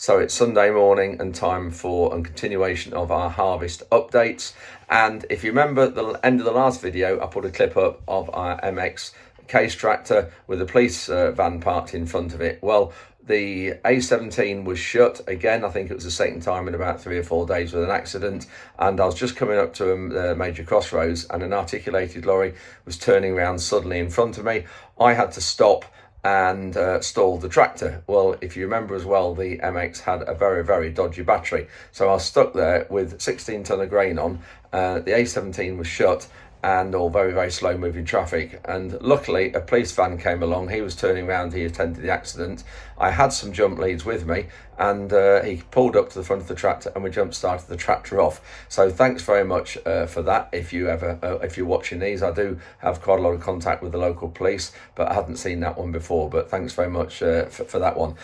So it's Sunday morning and time for a continuation of our harvest updates. And if you remember the end of the last video, I put a clip up of our MX case tractor with a police van parked in front of it. Well, the A17 was shut again. I think it was the second time in about 3 or 4 days with an accident. And I was just coming up to a major crossroads and an articulated lorry was turning around suddenly in front of me. I had to stop and stalled the tractor. Well, if you remember as well, the MX had a very, very dodgy battery. So I was stuck there with 16 tonne of grain on. The A17 was shut and all very, very slow moving traffic. And luckily a police van came along. He was turning around, he attended the accident. I had some jump leads with me and he pulled up to the front of the tractor and we jump started the tractor off. So thanks very much for that. If you're watching these, I do have quite a lot of contact with the local police, but I hadn't seen that one before, but thanks very much for that one.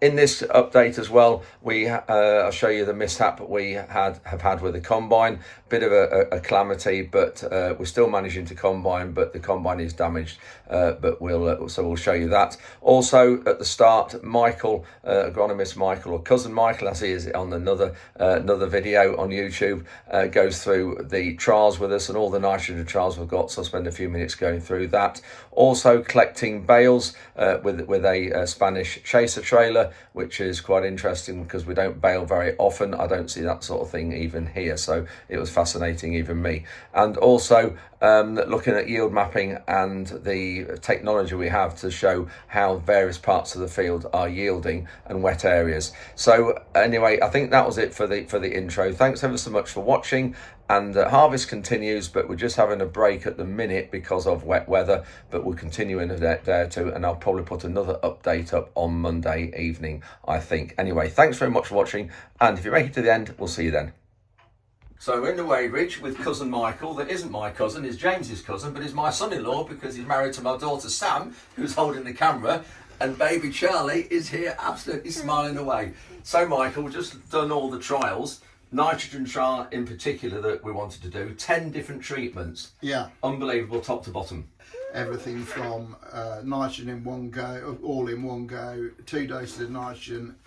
In this update as well, I'll show you the mishap we have had with the combine. Bit of a calamity, but we're still managing to combine, but the combine is damaged. But we'll show you that. Also at the start, Michael, agronomist Michael, or cousin Michael, as he is on another video on YouTube, goes through the trials with us and all the nitrogen trials we've got. So I'll spend a few minutes going through that. Also collecting bales with a Spanish chaser trailer, which is quite interesting because we don't bale very often. I don't see that sort of thing even here, so it was fascinating even me. And also looking at yield mapping and the technology we have to show how various parts of the field are yielding and wet areas. So anyway, I think that was it for the intro. Thanks ever so much for watching. And harvest continues, but we're just having a break at the minute because of wet weather, but we'll continue in a day or two, and I'll probably put another update up on Monday evening, I think. Anyway, thanks very much for watching, and if you make it to the end, we'll see you then. So we're in the Weybridge with cousin Michael. That isn't my cousin, is James's cousin, but is my son-in-law because he's married to my daughter Sam, who's holding the camera, and baby Charlie is here absolutely smiling away. So Michael, we've just done all the trials. Nitrogen trial in particular that we wanted to do, 10 different treatments. Yeah. Unbelievable top to bottom. Everything from nitrogen in one go, all in one go, 2 doses of nitrogen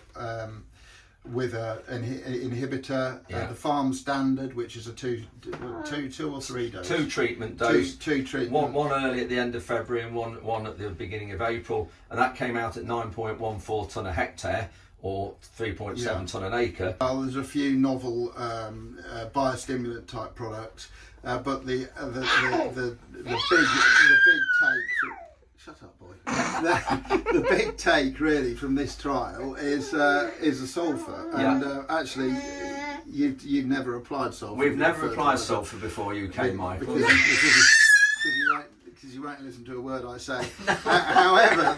with an inhibitor, the farm standard, which is a two or three dose. 2 treatment dose. Two treatment. One early at the end of February and one at the beginning of April, and that came out at 9.14 tonne a hectare, or 3.7 tonne an acre. There's a few novel biostimulant type products, but the big take. Shut up, boy. The big take really from this trial is the sulphur, and actually you've never applied sulphur. We've never applied sulphur before you came, Michael. Because you won't listen to a word I say. However,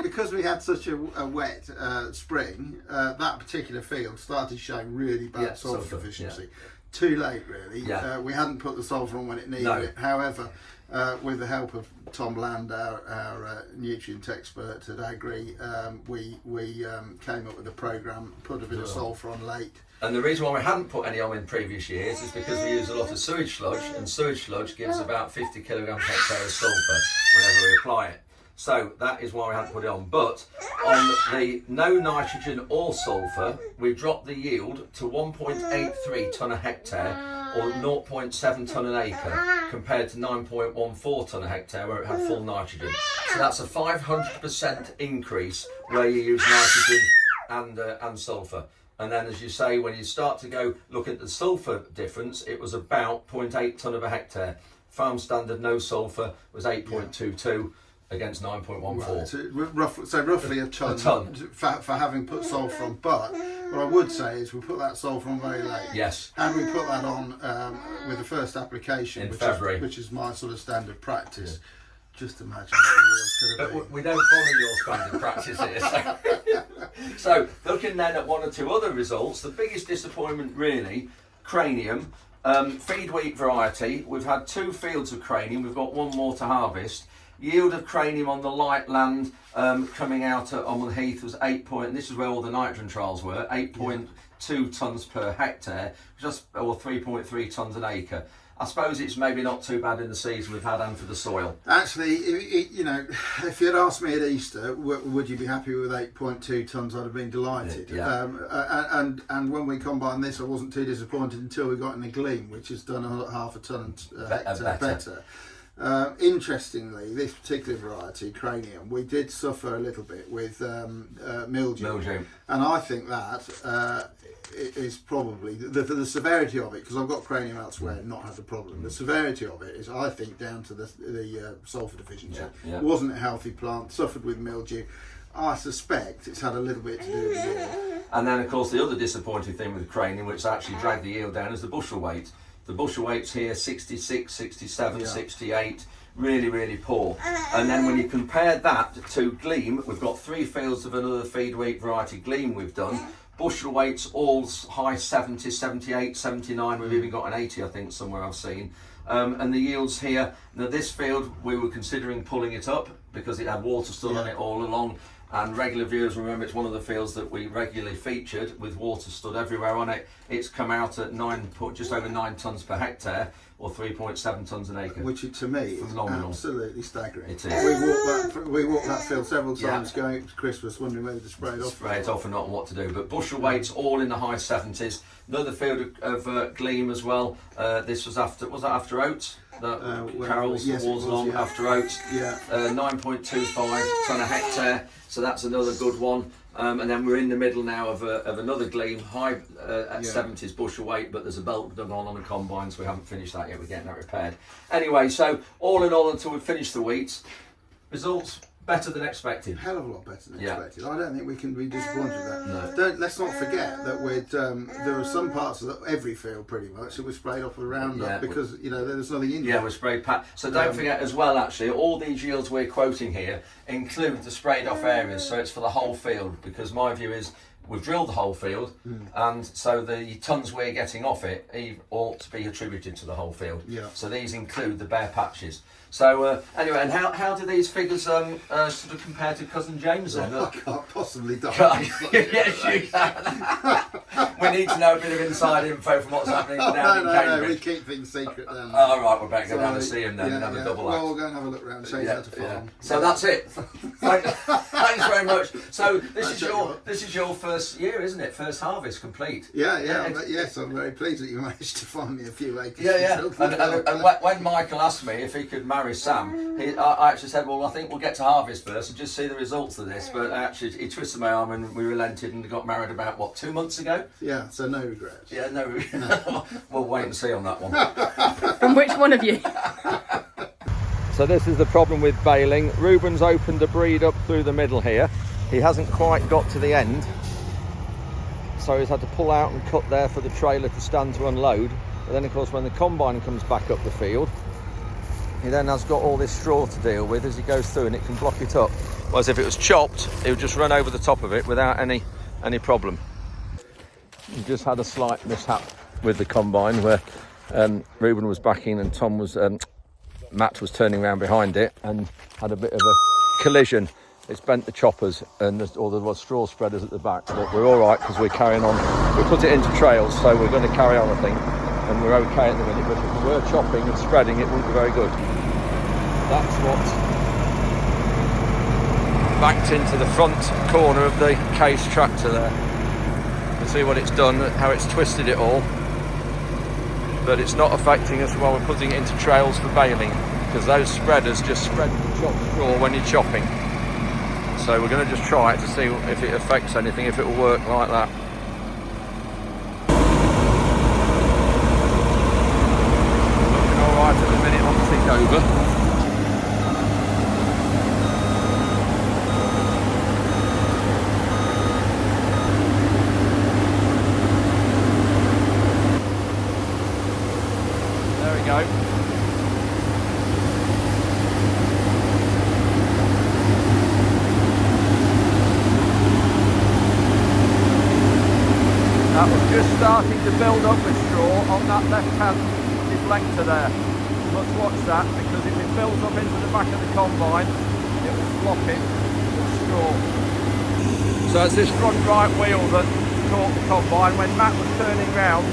because we had such a wet spring, that particular field started showing really bad sulphur deficiency. Yeah. Too late, really. Yeah. We hadn't put the sulphur on when it needed it. However, with the help of Tom Land, our nutrient expert at Agri, we came up with a programme, put a bit of sulphur on late. And the reason why we hadn't put any on in previous years is because we use a lot of sewage sludge, and sewage sludge gives about 50 kilograms per hectare of sulphur whenever we apply it. So that is why we hadn't put it on. But on the no nitrogen or sulphur, we dropped the yield to 1.83 tonne a hectare, or 0.7 tonne an acre, compared to 9.14 tonne a hectare where it had full nitrogen. So that's a 500% increase where you use nitrogen and sulphur. And then, as you say, when you start to go look at the sulphur difference, it was about 0.8 tonne of a hectare. Farm standard no sulphur was 8.22 against 9.14. Right, so roughly a tonne. For having put sulphur on. But what I would say is we put that sulphur on very late. Yes. And we put that on with the first application, in February, which is my sort of standard practice. Yeah. Just imagine what the yield's going to be. We don't follow your standard practice here. So looking then at 1 or 2 other results, the biggest disappointment really, cranium, feed wheat variety. We've had 2 fields of cranium, we've got 1 more to harvest. Yield of cranium on the light land coming out on the heath was 8 point, and this is where all the nitrogen trials were, 8.2 tonnes per hectare, or 3.3 tonnes an acre. I suppose it's maybe not too bad in the season we've had and for the soil. Actually, you know, if you'd asked me at Easter, would you be happy with 8.2 tonnes, I'd have been delighted. Yeah. And when we combined this, I wasn't too disappointed until we got in the Gleam, which has done half a tonne better. Interestingly, this particular variety, Cranium, we did suffer a little bit with mildew. And I think that is probably the severity of it, because I've got Cranium elsewhere and not had the problem. The severity of it is, I think, down to the sulphur deficiency. It wasn't a healthy plant, suffered with mildew. I suspect it's had a little bit to do with the air. And then, of course, the other disappointing thing with Cranium, which actually dragged the yield down, is the bushel weight. The bushel weight's here 66, 67, 68, really, really poor. And then when you compare that to Gleam, we've got 3 fields of another feed wheat variety Gleam we've done. Bushel weights all high 70, 78, 79, we've even got an 80 I think somewhere I've seen. And the yields here, now this field we were considering pulling it up because it had water stood on it all along. And regular viewers remember it's one of the fields that we regularly featured with water stood everywhere on it. It's come out at just over 9 tonnes per hectare, or 3.7 tonnes an acre. Which to me is absolutely staggering. It is. We walked that field several times going to Christmas, wondering whether to spray it off. Spray it off or not, and what to do. But bushel weights all in the high 70s. Another field of Gleam as well. This was after oats? Carol's towards long after oats. 9.25 tonne a hectare. So that's another good one. And then we're in the middle now of another Gleam, high at 70s bushel weight, but there's a belt done on a combine, so we haven't finished that yet. We're getting that repaired. Anyway, so all in all, until we finish the wheats, results better than expected. Hell of a lot better than expected. I don't think we can be disappointed with that. Let's not forget that there were some parts of every field pretty much that we sprayed off with Roundup because there's nothing in there. Yeah, we sprayed pat. So don't forget as well, actually, all these yields we're quoting here include the sprayed off areas, so it's for the whole field, because my view is we've drilled the whole field, and so the tonnes we're getting off it ought to be attributed to the whole field. So these include the bare patches. So anyway, and how do these figures sort of compare to Cousin James then? I can't possibly die. Yes, you can. We need to know a bit of inside info from what's happening down in Cambridge. No, we keep things secret down there. Oh, right, we're better go down and see him then and have a double act. Well, we'll go and have a look around, show you how to farm. So that's it. Thanks very much. So this is your first year, isn't it? First harvest complete. Yes, I'm very pleased that you managed to find me a few acres. And when Michael asked me if he could marry Sam, I actually said, well, I think we'll get to harvest first and just see the results of this. But actually, he twisted my arm and we relented and got married about, 2 months ago? Yeah, so no regrets. Yeah, no regrets. We'll wait and see on that one. From which one of you? So this is the problem with baling. Ruben's opened the breed up through the middle here. He hasn't quite got to the end. So he's had to pull out and cut there for the trailer to stand to unload. But then, of course, when the combine comes back up the field, he then has got all this straw to deal with as he goes through, and it can block it up. Whereas if it was chopped, it would just run over the top of it without any problem. We just had a slight mishap with the combine where Ruben was backing and Matt was turning around behind it and had a bit of a collision. It's bent the choppers and there was straw spreaders at the back, but we're all right because we're carrying on. We put it into trails, so we're going to carry on, I think, and we're okay at the minute. But if we were chopping and spreading, it wouldn't be very good. That's what's backed into the front corner of the case tractor there. You can see what it's done, how it's twisted it all. But it's not affecting us while we're putting it into trails for baling, because those spreaders just spread the chopped straw when you're chopping. So we're going to just try it to see if it affects anything, if it will work like that. Looking alright at the minute on the tick over. There we go. That was just starting to build up with straw on that left-hand deflector there. Let's watch that, because if it builds up into the back of the combine, it will block it with straw. So it's this front right wheel that caught the combine. When Matt was turning round,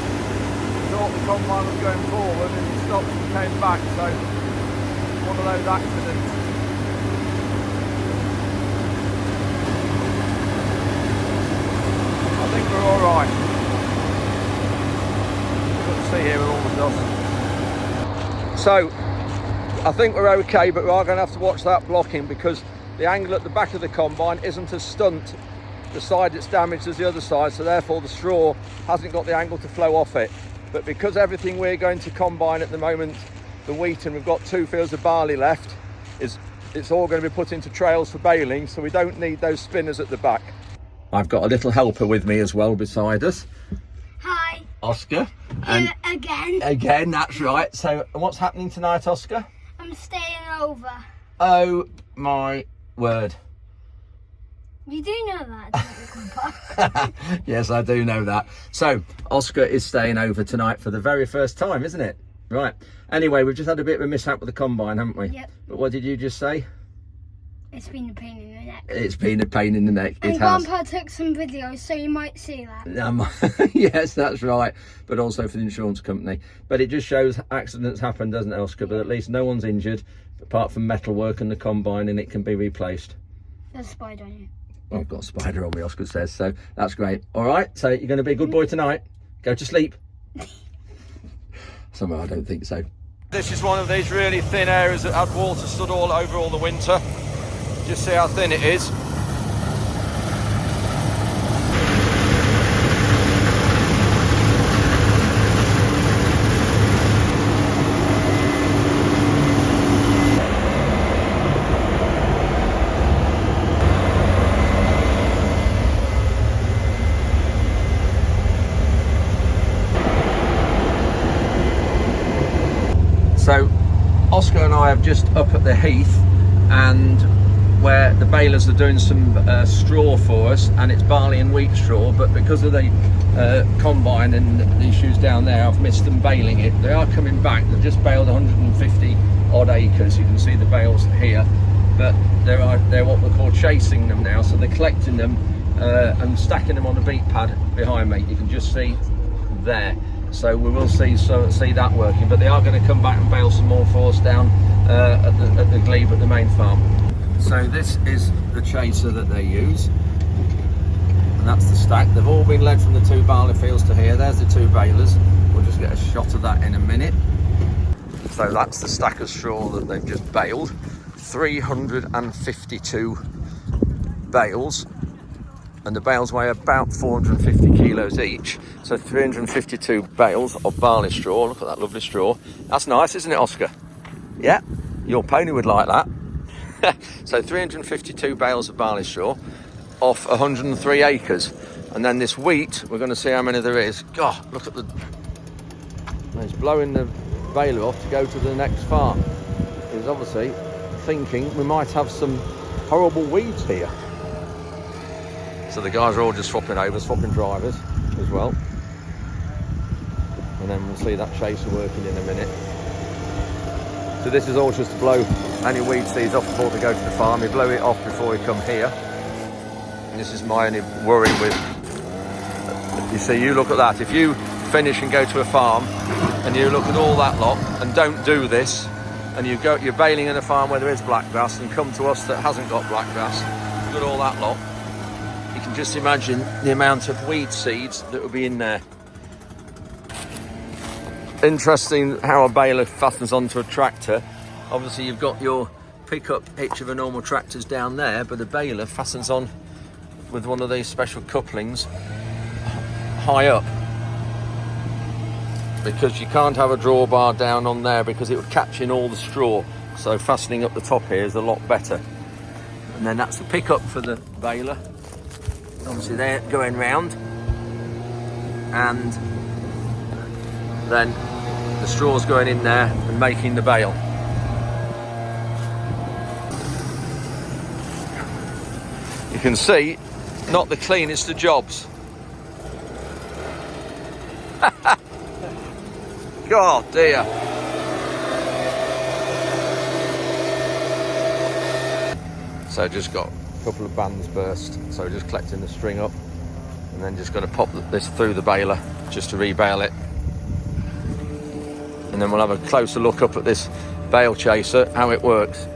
thought the combine was going forward and he stopped and came back, so one of those accidents. I think we're all right. Let's see here with all the dust. So I think we're okay, but we are going to have to watch that blocking because the angle at the back of the combine isn't as stunt the side that's damaged as the other side, so therefore the straw hasn't got the angle to flow off it. But because everything we're going to combine at the moment, the wheat, and we've got 2 fields of barley left, it's all going to be put into trails for baling, so we don't need those spinners at the back. I've got a little helper with me as well beside us. Hi. Oscar. And again. Again, that's right. So what's happening tonight, Oscar? I'm staying over. Oh my word. You do know that, don't you? Yes, I do know that. So Oscar is staying over tonight for the very first time, isn't it? Right. Anyway, we've just had a bit of a mishap with the combine, haven't we? Yep. But what did you just say? It's been a pain in the neck. It's been a pain in the neck. And it has. Grandpa took some videos, so you might see that. Yes, that's right. But also for the insurance company. But it just shows accidents happen, doesn't it, Oscar? But at least no one's injured, apart from metalwork and the combine, and it can be replaced. There's a spider on you. I've got a spider on me, Oscar says, so that's great. All right, so you're going to be a good boy tonight. Go to sleep. Somehow I don't think so. This is one of these really thin areas that had water stood all over all the winter. Just see how thin it is. So Oscar and I have just up at the heath, and where the balers are doing some straw for us, and it's barley and wheat straw, but because of the combine and the issues down there, I've missed them baling it. They are coming back. They've just baled 150 odd acres. You can see the bales here, but they're what we call chasing them now, so they're collecting them and stacking them on a beat pad behind me. You can just see there. So we will see that working, but they are going to come back and bale some more for us down at the glebe at the main farm. So this is the chaser that they use, and that's the stack. They've all been led from the 2 barley fields to here. There's the 2 balers. We'll just get a shot of that in a minute. So that's the stack of straw that they've just baled. 352 bales, and the bales weigh about 450 kilos each. So 352 bales of barley straw. Look at that lovely straw. That's nice, isn't it, Oscar? Yeah, your pony would like that. So 352 bales of barley straw off 103 acres. And then this wheat, we're going to see how many there is. God, look at the... He's blowing the baler off to go to the next farm. He's obviously thinking we might have some horrible weeds here. So the guys are all just swapping drivers as well. And then we'll see that chaser working in a minute. So this is all just to blow any weed seeds off before they go to the farm. You blow it off before you come here. And this is my only worry with, you see, you look at that. If you finish and go to a farm and you look at all that lot and don't do this, and you're baling in a farm where there is black grass and come to us that hasn't got black grass, look at all that lot, you can just imagine the amount of weed seeds that will be in there. Interesting how a baler fastens onto a tractor. Obviously you've got your pickup hitch of a normal tractor's down there, but the baler fastens on with one of these special couplings high up, because you can't have a drawbar down on there because it would catch in all the straw. So fastening up the top here is a lot better. And then that's the pickup for the baler. Obviously they're going round, and then the straw's going in there and making the bale. You can see, not the cleanest of jobs. God dear. So just got a couple of bands burst, so just collecting the string up and then just going to pop this through the baler just to rebale it. and then we'll have a closer look up at this bale chaser, how it works.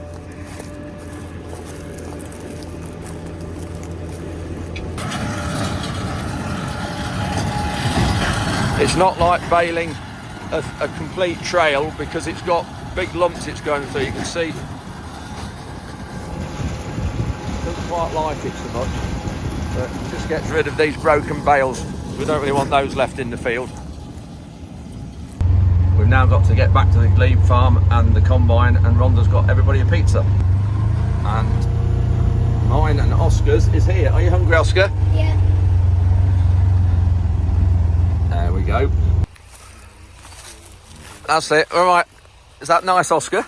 It's not like baling a complete trail because it's got big lumps it's going through. You can see, doesn't quite like it so much, but it just gets rid of these broken bales. We don't really want those left in the field. We've now got to get back to the glebe farm and the combine, and Rhonda's got everybody a pizza. And mine and Oscar's is here. Are you hungry, Oscar? Yeah. There we go. That's it. All right. Is that nice, Oscar?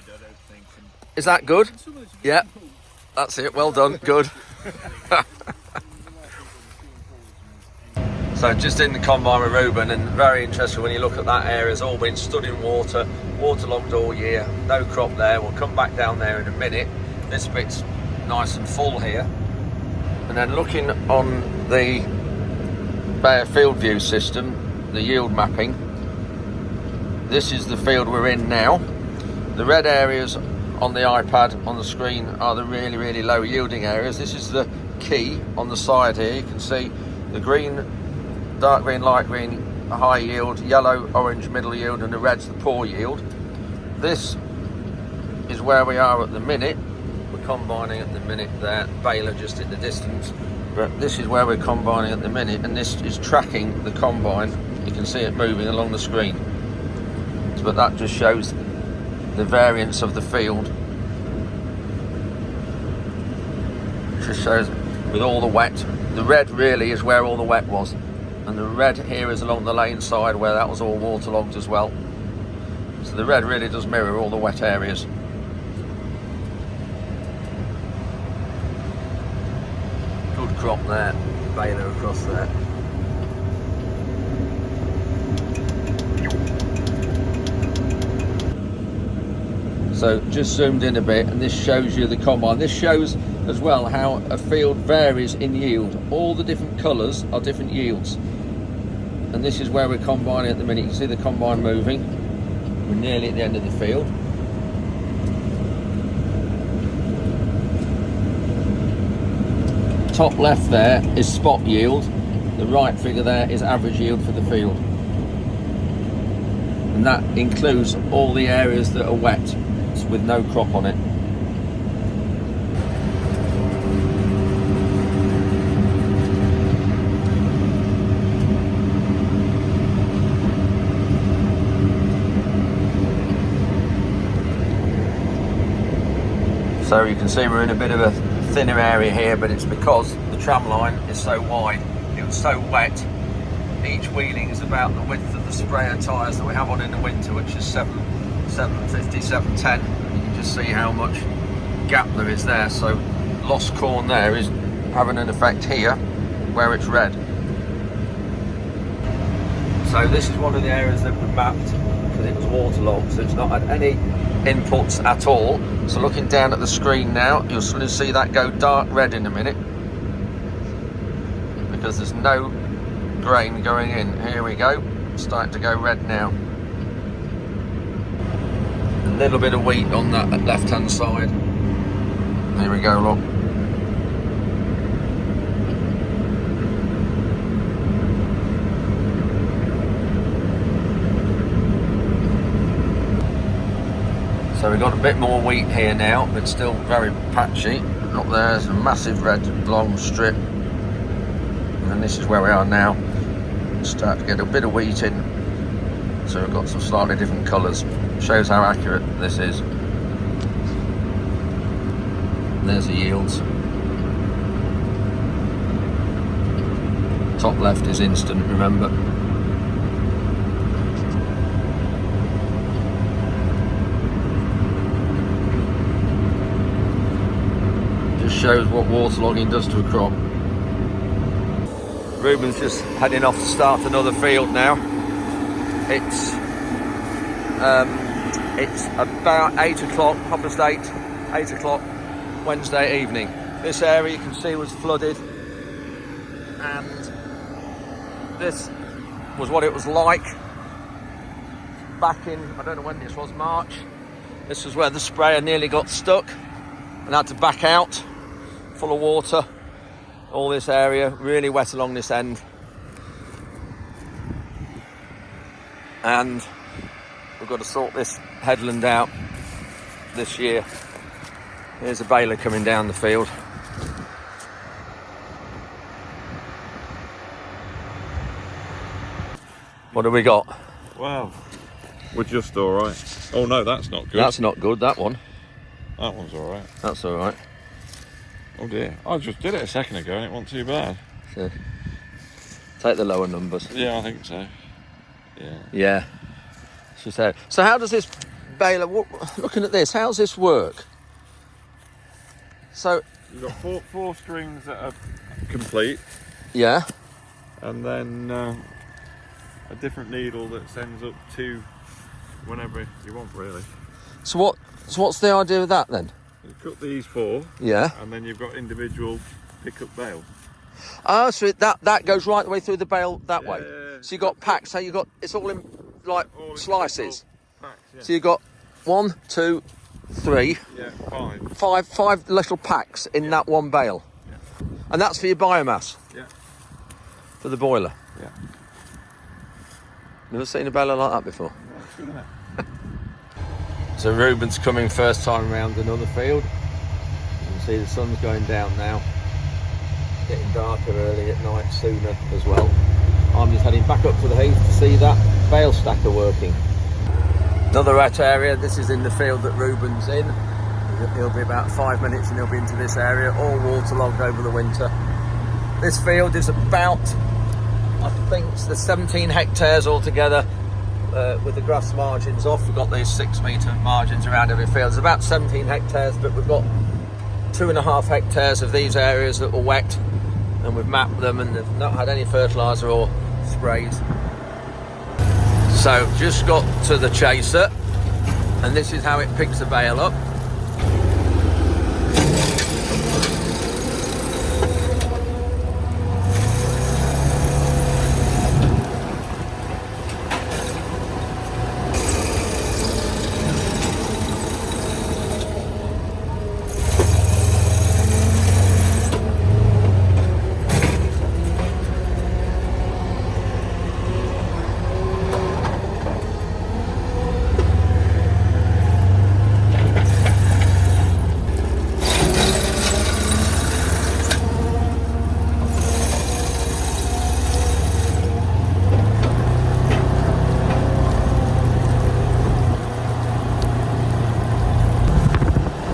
Is that good? Yeah. That's it. Well done. Good. So just in the combine with Reuben, and very interesting when you look at that area. It's all been stood in water, waterlogged all year. No crop there. We'll come back down there in a minute. This bit's nice and full here. And then looking on the Bayer field view system, the yield mapping, this is the field we're in now. The red areas on the iPad on the screen are the really, really low yielding areas. This is the key on the side here. You can see the green, dark green, light green, high yield, yellow, orange, middle yield, and the red's the poor yield. This is where we are at the minute. We're combining at the minute there, Baler just in the distance. But this is where we're combining at the minute, and this is tracking the combine. You can see it moving along the screen. But that just shows the variance of the field. It just shows with all the wet. The red really is where all the wet was. And the red here is along the lane side where that was all waterlogged as well. So the red really does mirror all the wet areas. Good crop there, Baler across there. So just zoomed in a bit, and this shows you the combine. This shows as well how a field varies in yield. All the different colours are different yields. And this is where we're combining at the minute. You can see the combine moving. We're nearly at the end of the field. Top left there is spot yield. The right figure there is average yield for the field. And that includes all the areas that are wet with no crop on it. So you can see we're in a bit of a thinner area here, but it's because the tram line is so wide. It was so wet. Each wheeling is about the width of the sprayer tyres that we have on in the winter, which is 750, 710. You can just see how much gap there is there. So lost corn there is having an effect here where it's red. So this is one of the areas that we mapped because it was waterlogged, so it's not had any inputs at all. So looking down at the screen now, you'll suddenly see that go dark red in a minute because there's no grain going in. Here we go, it's starting to go red now. A little bit of wheat on that left hand side. Here we go, look. So we've got a bit more wheat here now, but still very patchy. Up there's a massive red long strip. And this is where we are now. Start to get a bit of wheat in. So we've got some slightly different colours. Shows how accurate this is. There's the yields. Top left is instant, remember. Just shows what waterlogging does to a crop. Reuben's just heading off to start another field now. It's about 8 o'clock, 8 o'clock Wednesday evening. This area you can see was flooded, and this was what it was like back in, I don't know when this was, March. This was where the sprayer nearly got stuck and had to back out, full of water. All this area, really wet along this end. And we've got to sort this headland out this year. Here's a baler coming down the field. What have we got? Wow, we're just all right. Oh no, that's not good. That's not good, that one. That one's all right. That's all right. Oh dear, I just did it a second ago and it wasn't too bad. So, take the lower numbers. Yeah, I think so. Yeah. Yeah. She said. So how does this baler, looking at this, how's this work? So You've got four strings that are complete, yeah, and then a different needle that sends up to whenever you want, really. so what's the idea of that then? You cut these 4, Yeah. and then you've got individual pickup bale. Oh, so that goes right the way through the bale that way. Yeah. So you got packs. So you got, it's all in like All in slices. Packs, yeah. So you got 1, 2, 3, Yeah, 5. five little packs in that one bale, Yeah. and that's for your biomass Yeah. for the boiler. Yeah. Never seen a baler like that before. That's good, isn't it? So Ruben's coming first time around another field. You can see the sun's going down now. Getting darker early at night sooner as well. I'm just heading back up to the heath to see that bale stacker working. Another wet area. This is in the field that Ruben's in. He'll be about 5 minutes and he'll be into this area, all waterlogged over the winter. This field is about, I think there's 17 hectares altogether. With the grass margins off, we've got these 6 metre margins around every field. It's about 17 hectares, but we've got 2.5 hectares of these areas that were wet, and we've mapped them and they've not had any fertiliser or sprays. So just got to the chaser, and this is how it picks a bale up.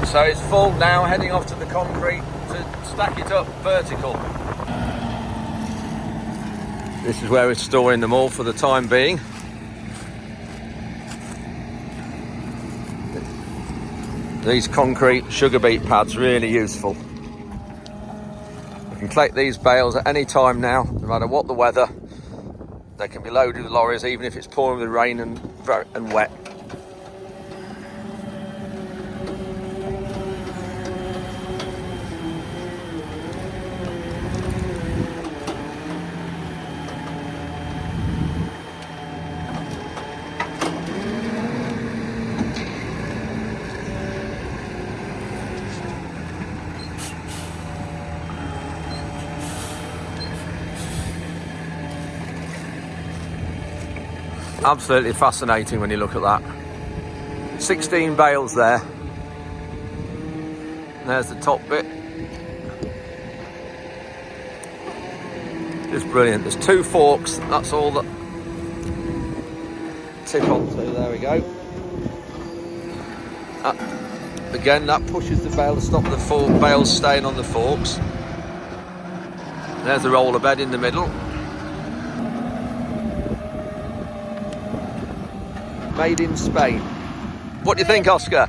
So it's full now, heading off to the concrete to stack it up vertical. This is where we're storing them all for the time being. These concrete sugar beet pads, really useful. You can collect these bales at any time now, no matter what the weather. They can be loaded with lorries even if it's pouring with rain and wet. Absolutely fascinating when you look at that. 16 bales there. There's the top bit. Just brilliant. There's 2 forks, that's all that tip onto. There we go. Again, that pushes the bale to stop the bales staying on the forks. There's the roller bed in the middle. Made in Spain. What do you think, Oscar?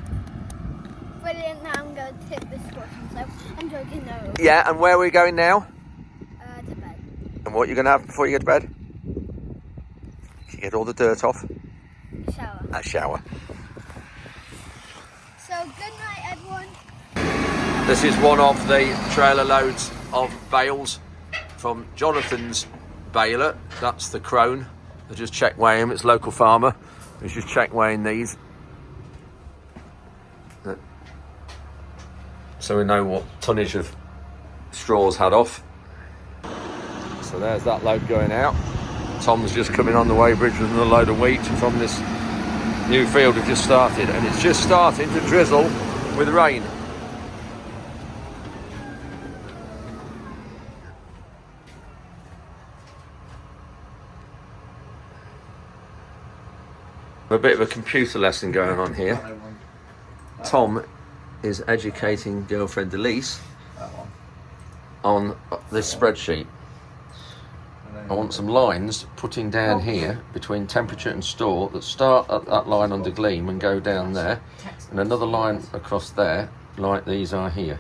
Brilliant. Now I'm going to tip this squashing, so I'm joking though. Yeah, and where are we going now? To bed. And what are you going to have before you get to bed? You get all the dirt off? Shower. A shower. So good night, everyone. This is one of the trailer loads of bales from Jonathan's baler. That's the crone. I just checked weigh him, it's local farmer. Let's just check weighing these, so we know what tonnage of straws had off. So there's that load going out. Tom's just coming on the weighbridge with another load of wheat from this new field we've just started, and it's just starting to drizzle with rain. A bit of a computer lesson going on here. Tom is educating girlfriend Elise on this spreadsheet. I want some lines putting down here between temperature and store that start at that line under gleam and go down there, and another line across there like these are here.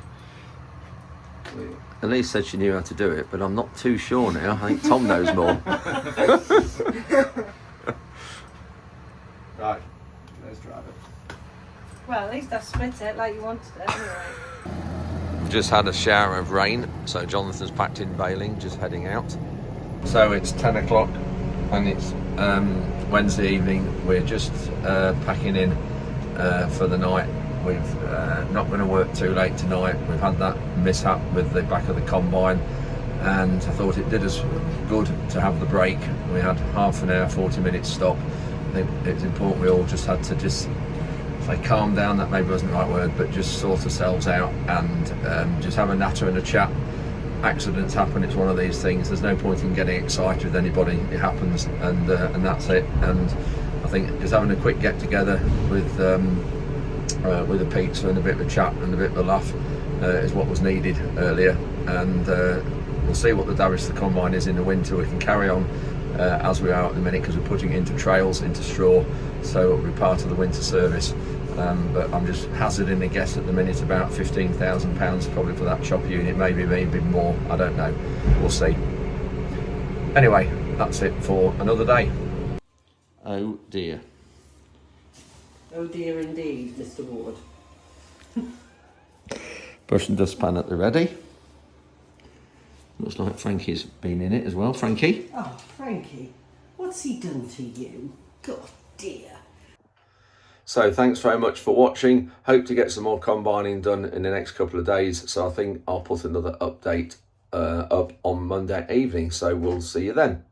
Elise said she knew how to do it, but I'm not too sure now. I think Tom knows more. Right, let's drive it. Well, at least I've split it like you wanted it anyway. We've just had a shower of rain, so Jonathan's packed in Baling, just heading out. So it's 10 o'clock and it's Wednesday evening. We're just packing in for the night. We've not going to work too late tonight. We've had that mishap with the back of the combine, and I thought it did us good to have the break. We had half an hour, 40 minutes stop. I think it's important we all just had to just say calm down, that maybe wasn't the right word, but just sort ourselves out and just have a natter and a chat. Accidents happen, it's one of these things. There's no point in getting excited with anybody. It happens, and that's it. And I think just having a quick get together with a pizza and a bit of a chat and a bit of a laugh is what was needed earlier. And we'll see what the damage to the combine is in the winter. We can carry on as we are at the minute, because we're putting it into trails, into straw, so it'll be part of the winter service. But I'm just hazarding a guess at the minute, about £15,000 probably for that chopper unit, maybe a bit more, I don't know, we'll see. Anyway, that's it for another day. Oh dear. Oh dear indeed, Mr. Ward. Brush and dustpan at the ready. Looks like Frankie's been in it as well. Frankie? Oh, Frankie, what's he done to you? God dear. So thanks very much for watching. Hope to get some more combining done in the next couple of days. So I think I'll put another update up on Monday evening. So we'll see you then.